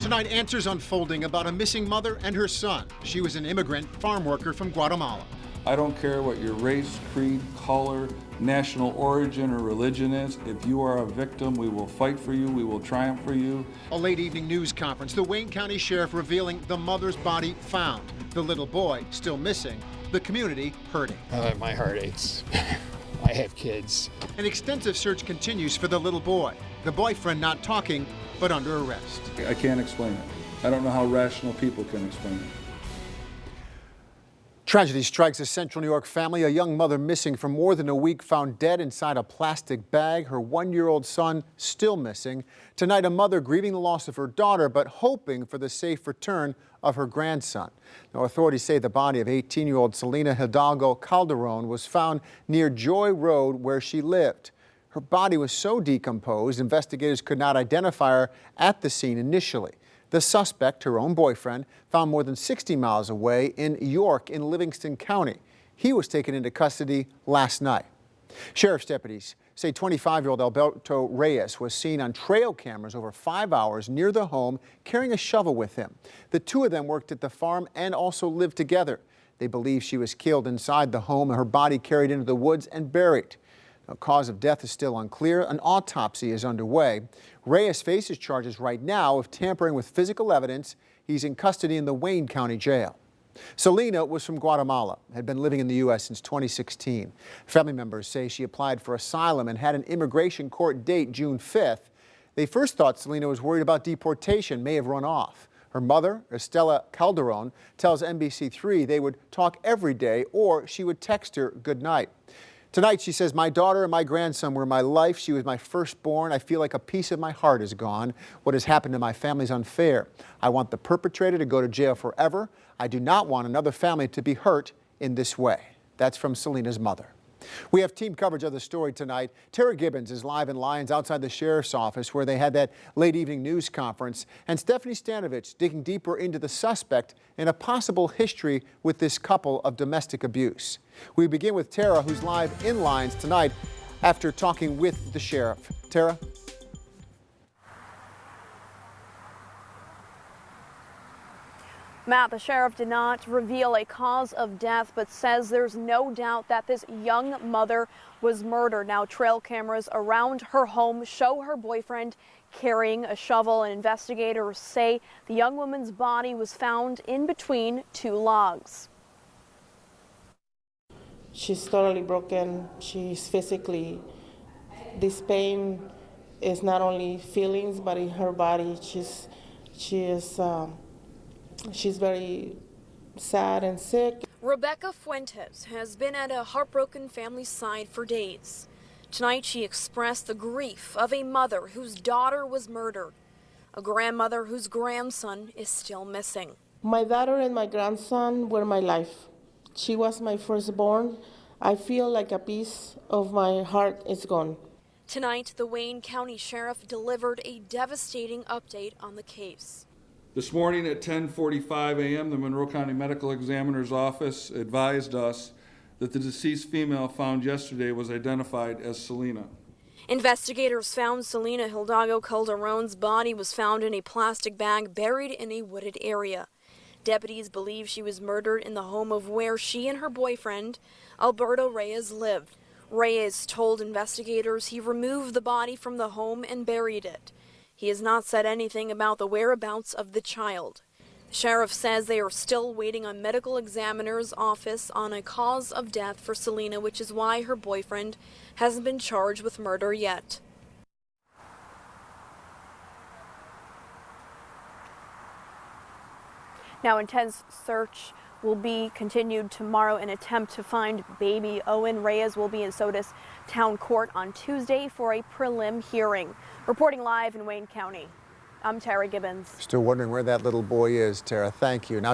Tonight, answers unfolding about a missing mother and her son. She was an immigrant farm worker from Guatemala. I don't care what your race, creed, color, national origin, or religion is. If you are a victim, we will fight for you. We will triumph for you. A late evening news conference. The Wayne County Sheriff revealing the mother's body found. The little boy still missing. The community hurting. My heart aches. I have kids. An extensive search continues for the little boy. The boyfriend not talking, but under arrest. I can't explain it. I don't know how rational people can explain it. Tragedy strikes a central New York family. A young mother missing for more than a week, found dead inside a plastic bag. Her one-year-old son still missing. Tonight, a mother grieving the loss of her daughter, but hoping for the safe return of her grandson. Now, authorities say the body of 18-year-old Selena Hidalgo Calderon was found near Joy Road, where she lived. Her body was so decomposed, investigators could not identify her at the scene initially. The suspect, her own boyfriend, found more than 60 miles away in York in Livingston County. He was taken into custody last night. Sheriff's deputies say 25-year-old Alberto Reyes was seen on trail cameras over 5 hours near the home carrying a shovel with him. The two of them worked at the farm and also lived together. They believe she was killed inside the home and her body carried into the woods and buried. The cause of death is still unclear. An autopsy is underway. Reyes faces charges right now of tampering with physical evidence. He's in custody in the Wayne County Jail. Selena was from Guatemala, had been living in the U.S. since 2016. Family members say she applied for asylum and had an immigration court date June 5th. They first thought Selena was worried about deportation, may have run off. Her mother, Estela Calderon, tells NBC3 they would talk every day or she would text her good night. Tonight, she says, my daughter and my grandson were my life. She was my firstborn. I feel like a piece of my heart is gone. What has happened to my family is unfair. I want the perpetrator to go to jail forever. I do not want another family to be hurt in this way. That's from Selena's mother. We have team coverage of the story tonight. Tara Gibbons is live in Lyons outside the sheriff's office where they had that late evening news conference. And Stephanie Stanovich digging deeper into the suspect and a possible history with this couple of domestic abuse. We begin with Tara, who's live in Lyons tonight after talking with the sheriff. Tara? Matt, the sheriff did not reveal a cause of death, but says there's no doubt that this young mother was murdered. Now, trail cameras around her home show her boyfriend carrying a shovel, and investigators say the young woman's body was found in between two logs. She's totally broken. She's physically, this pain is not only feelings, but in her body. She's very sad and sick. Rebecca Fuentes has been at a heartbroken family's side for days. Tonight, she expressed the grief of a mother whose daughter was murdered, a grandmother whose grandson is still missing. My daughter and my grandson were my life. She was my firstborn. I feel like a piece of my heart is gone. Tonight, the Wayne County Sheriff delivered a devastating update on the case. This morning at 10:45 a.m., the Monroe County Medical Examiner's Office advised us that the deceased female found yesterday was identified as Selena. Investigators found Selena Hidalgo Calderon's body was found in a plastic bag buried in a wooded area. Deputies believe she was murdered in the home of where she and her boyfriend, Alberto Reyes, lived. Reyes told investigators he removed the body from the home and buried it. He has not said anything about the whereabouts of the child. The sheriff says they are still waiting on medical examiner's office on a cause of death for Selena, which is why her boyfriend hasn't been charged with murder yet. Now, intense search will be continued tomorrow in an attempt to find baby Owen. Reyes will be in Sodus Town Court on Tuesday for a prelim hearing. Reporting live in Wayne County, I'm Tara Gibbons. Still wondering where that little boy is, Tara. Thank you. Now